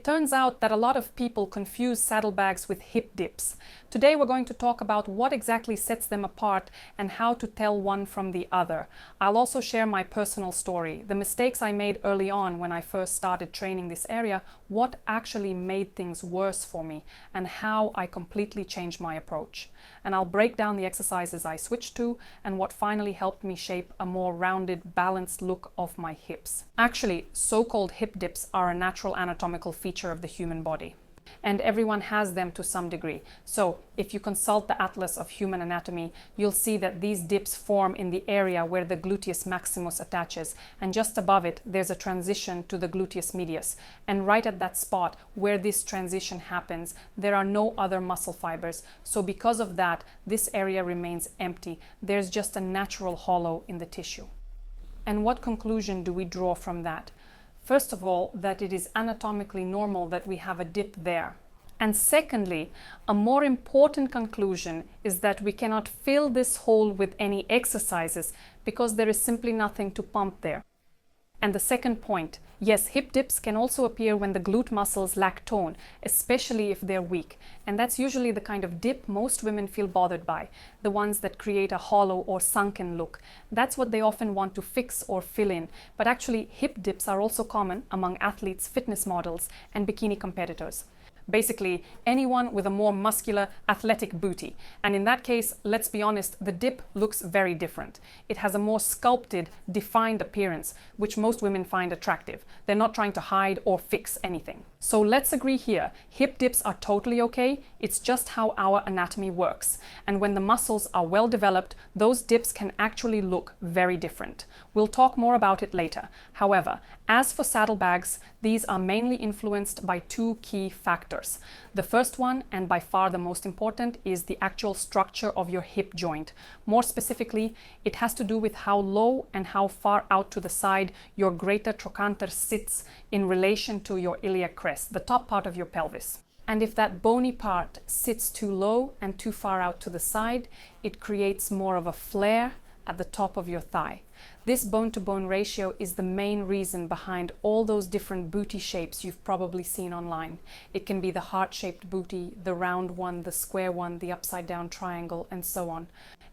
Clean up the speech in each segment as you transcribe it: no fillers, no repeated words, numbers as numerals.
It turns out that a lot of people confuse saddlebags with hip dips. Today we're going to talk about what exactly sets them apart and how to tell one from the other. I'll also share my personal story, the mistakes I made early on when I first started training this area, what actually made things worse for me, and how I completely changed my approach. And I'll break down the exercises I switched to and what finally helped me shape a more rounded, balanced look of my hips. Actually, so-called hip dips are a natural anatomical feature of the human body, and everyone has them to some degree. So if you consult the Atlas of Human Anatomy, you'll see that these dips form in the area where the gluteus maximus attaches, and just above it there's a transition to the gluteus medius, and right at that spot where this transition happens there are no other muscle fibers, so because of that this area remains empty. There's just a natural hollow in the tissue. And what conclusion do we draw from that? First of all, that it is anatomically normal that we have a dip there. And secondly, a more important conclusion is that we cannot fill this hole with any exercises because there is simply nothing to pump there. And the second point, yes, hip dips can also appear when the glute muscles lack tone, especially if they're weak. And that's usually the kind of dip most women feel bothered by, the ones that create a hollow or sunken look. That's what they often want to fix or fill in. But actually, hip dips are also common among athletes, fitness models, and bikini competitors. Basically, anyone with a more muscular, athletic booty. And in that case, let's be honest, the dip looks very different. It has a more sculpted, defined appearance, which most women find attractive. They're not trying to hide or fix anything. So let's agree here, hip dips are totally okay. It's just how our anatomy works. And when the muscles are well developed, those dips can actually look very different. We'll talk more about it later. However, as for saddlebags, these are mainly influenced by two key factors. The first one, and by far the most important, is the actual structure of your hip joint. More specifically, it has to do with how low and how far out to the side your greater trochanter sits in relation to your iliac crest, the top part of your pelvis. And if that bony part sits too low and too far out to the side, it creates more of a flare at the top of your thigh. This bone-to-bone ratio is the main reason behind all those different booty shapes you've probably seen online. It can be the heart-shaped booty, the round one, the square one, the upside-down triangle, and so on.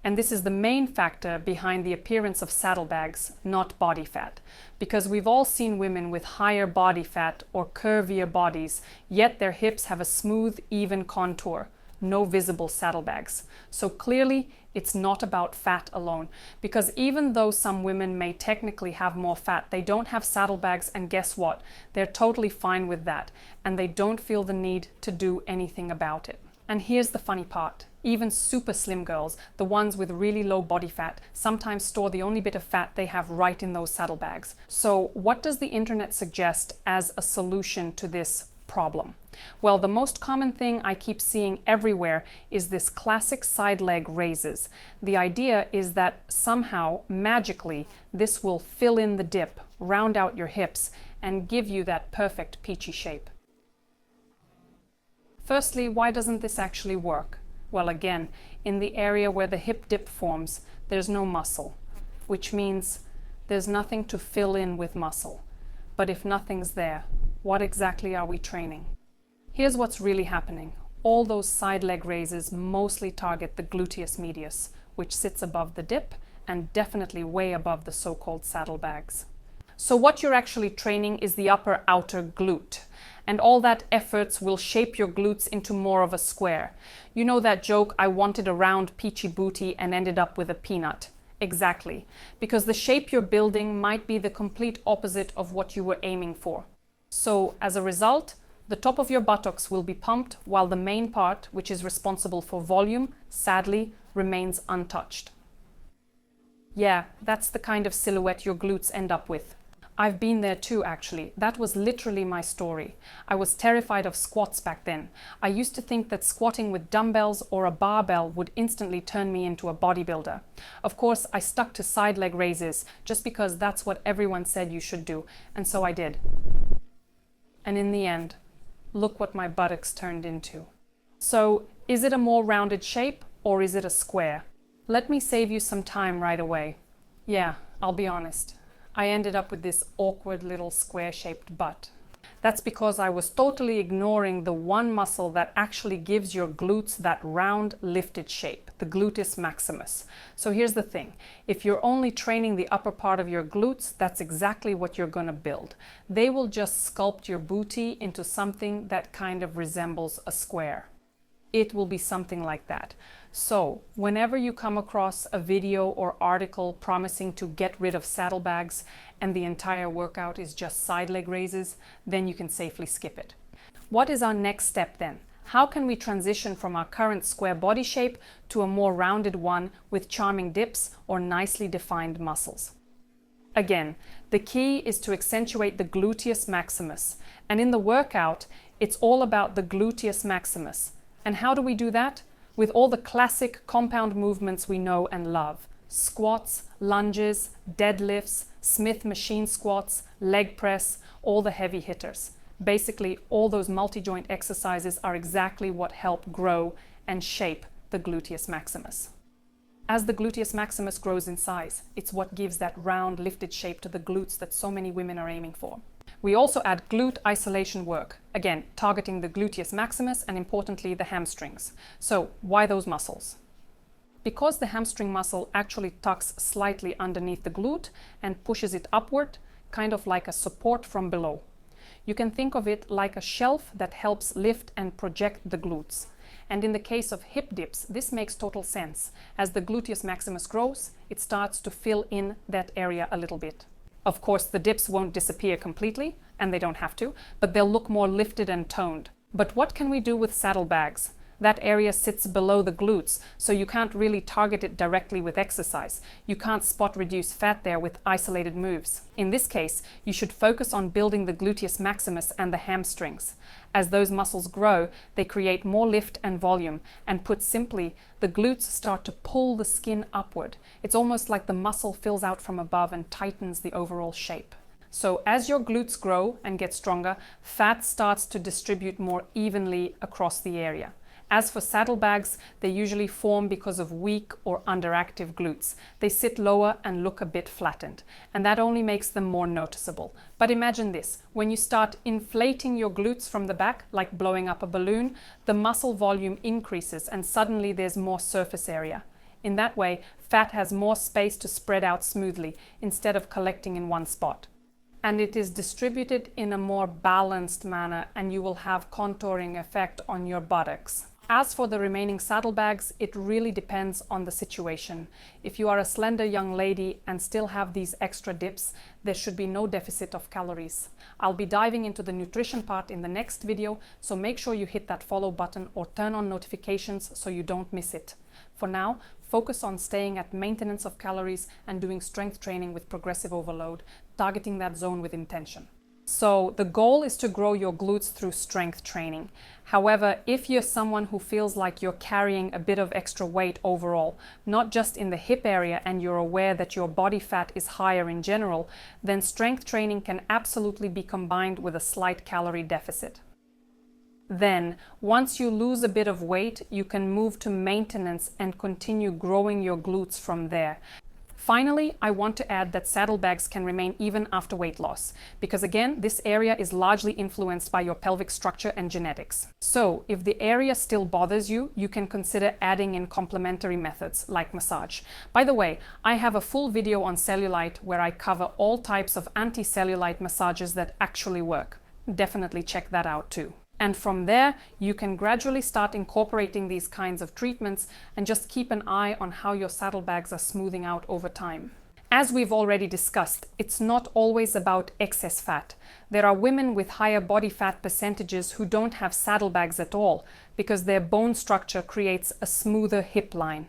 And this is the main factor behind the appearance of saddlebags, not body fat. Because we've all seen women with higher body fat or curvier bodies, yet their hips have a smooth, even contour. No visible saddlebags. So clearly it's not about fat alone, because even though some women may technically have more fat, they don't have saddlebags, and guess what? They're totally fine with that, and they don't feel the need to do anything about it. And here's the funny part. Even super slim girls, the ones with really low body fat, sometimes store the only bit of fat they have right in those saddlebags. So what does the internet suggest as a solution to this problem? Well, the most common thing I keep seeing everywhere is this classic side leg raises. The idea is that somehow, magically, this will fill in the dip, round out your hips, and give you that perfect peachy shape. Firstly, why doesn't this actually work? Well, again, in the area where the hip dip forms, there's no muscle, which means there's nothing to fill in with muscle. But if nothing's there, what exactly are we training? Here's what's really happening. All those side leg raises mostly target the gluteus medius, which sits above the dip and definitely way above the so-called saddlebags. So what you're actually training is the upper outer glute. And all that efforts will shape your glutes into more of a square. You know that joke, I wanted a round peachy booty and ended up with a peanut? Exactly. Because the shape you're building might be the complete opposite of what you were aiming for. So as a result, the top of your buttocks will be pumped while the main part, which is responsible for volume, sadly, remains untouched. Yeah, that's the kind of silhouette your glutes end up with. I've been there too, actually. That was literally my story. I was terrified of squats back then. I used to think that squatting with dumbbells or a barbell would instantly turn me into a bodybuilder. Of course, I stuck to side leg raises just because that's what everyone said you should do, and so I did. And in the end, look what my buttocks turned into. So, is it a more rounded shape or is it a square? Let me save you some time right away. Yeah, I'll be honest. I ended up with this awkward little square-shaped butt. That's because I was totally ignoring the one muscle that actually gives your glutes that round lifted shape, the gluteus maximus. So here's the thing, if you're only training the upper part of your glutes, that's exactly what you're going to build. They will just sculpt your booty into something that kind of resembles a square. It will be something like that. So whenever you come across a video or article promising to get rid of saddlebags and the entire workout is just side leg raises, then you can safely skip it. What is our next step then? How can we transition from our current square body shape to a more rounded one with charming dips or nicely defined muscles? Again, the key is to accentuate the gluteus maximus. And in the workout, it's all about the gluteus maximus. And how do we do that? With all the classic compound movements we know and love. Squats, lunges, deadlifts, Smith machine squats, leg press, all the heavy hitters. Basically, all those multi-joint exercises are exactly what help grow and shape the gluteus maximus. As the gluteus maximus grows in size, it's what gives that round lifted shape to the glutes that so many women are aiming for. We also add glute isolation work, again, targeting the gluteus maximus and importantly the hamstrings. So why those muscles? Because the hamstring muscle actually tucks slightly underneath the glute and pushes it upward, kind of like a support from below. You can think of it like a shelf that helps lift and project the glutes. And in the case of hip dips, this makes total sense. As the gluteus maximus grows, it starts to fill in that area a little bit. Of course, the dips won't disappear completely, and they don't have to, but they'll look more lifted and toned. But what can we do with saddlebags? That area sits below the glutes, so you can't really target it directly with exercise. You can't spot reduce fat there with isolated moves. In this case, you should focus on building the gluteus maximus and the hamstrings. As those muscles grow, they create more lift and volume, and put simply, the glutes start to pull the skin upward. It's almost like the muscle fills out from above and tightens the overall shape. So as your glutes grow and get stronger, fat starts to distribute more evenly across the area. As for saddlebags, they usually form because of weak or underactive glutes. They sit lower and look a bit flattened, and that only makes them more noticeable. But imagine this, when you start inflating your glutes from the back, like blowing up a balloon, the muscle volume increases and suddenly there's more surface area. In that way, fat has more space to spread out smoothly instead of collecting in one spot. And it is distributed in a more balanced manner, and you will have contouring effect on your buttocks. As for the remaining saddlebags, it really depends on the situation. If you are a slender young lady and still have these extra dips, there should be no deficit of calories. I'll be diving into the nutrition part in the next video, so make sure you hit that follow button or turn on notifications so you don't miss it. For now, focus on staying at maintenance of calories and doing strength training with progressive overload, targeting that zone with intention. So the goal is to grow your glutes through strength training. However, if you're someone who feels like you're carrying a bit of extra weight overall, not just in the hip area, and you're aware that your body fat is higher in general, then strength training can absolutely be combined with a slight calorie deficit. Then, once you lose a bit of weight, you can move to maintenance and continue growing your glutes from there. Finally, I want to add that saddlebags can remain even after weight loss, because again, this area is largely influenced by your pelvic structure and genetics. So, if the area still bothers you, you can consider adding in complementary methods like massage. By the way, I have a full video on cellulite where I cover all types of anti-cellulite massages that actually work. Definitely check that out too. And from there, you can gradually start incorporating these kinds of treatments and just keep an eye on how your saddlebags are smoothing out over time. As we've already discussed, it's not always about excess fat. There are women with higher body fat percentages who don't have saddlebags at all because their bone structure creates a smoother hip line.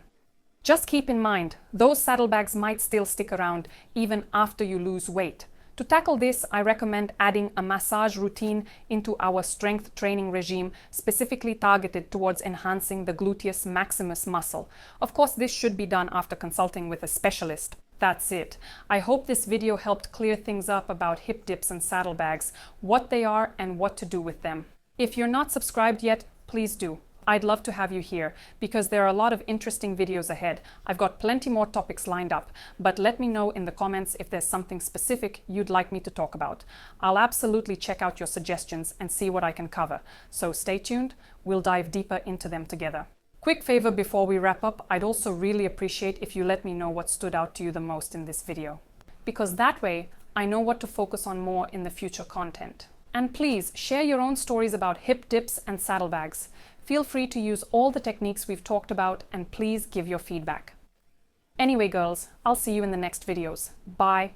Just keep in mind, those saddlebags might still stick around even after you lose weight. To tackle this, I recommend adding a massage routine into our strength training regime, specifically targeted towards enhancing the gluteus maximus muscle. Of course, this should be done after consulting with a specialist. That's it. I hope this video helped clear things up about hip dips and saddlebags, what they are and what to do with them. If you're not subscribed yet, please do. I'd love to have you here because there are a lot of interesting videos ahead. I've got plenty more topics lined up, but let me know in the comments if there's something specific you'd like me to talk about. I'll absolutely check out your suggestions and see what I can cover. So stay tuned, we'll dive deeper into them together. Quick favor before we wrap up, I'd also really appreciate if you let me know what stood out to you the most in this video, because that way I know what to focus on more in the future content. And please share your own stories about hip dips and saddlebags. Feel free to use all the techniques we've talked about, and please give your feedback. Anyway, girls, I'll see you in the next videos. Bye.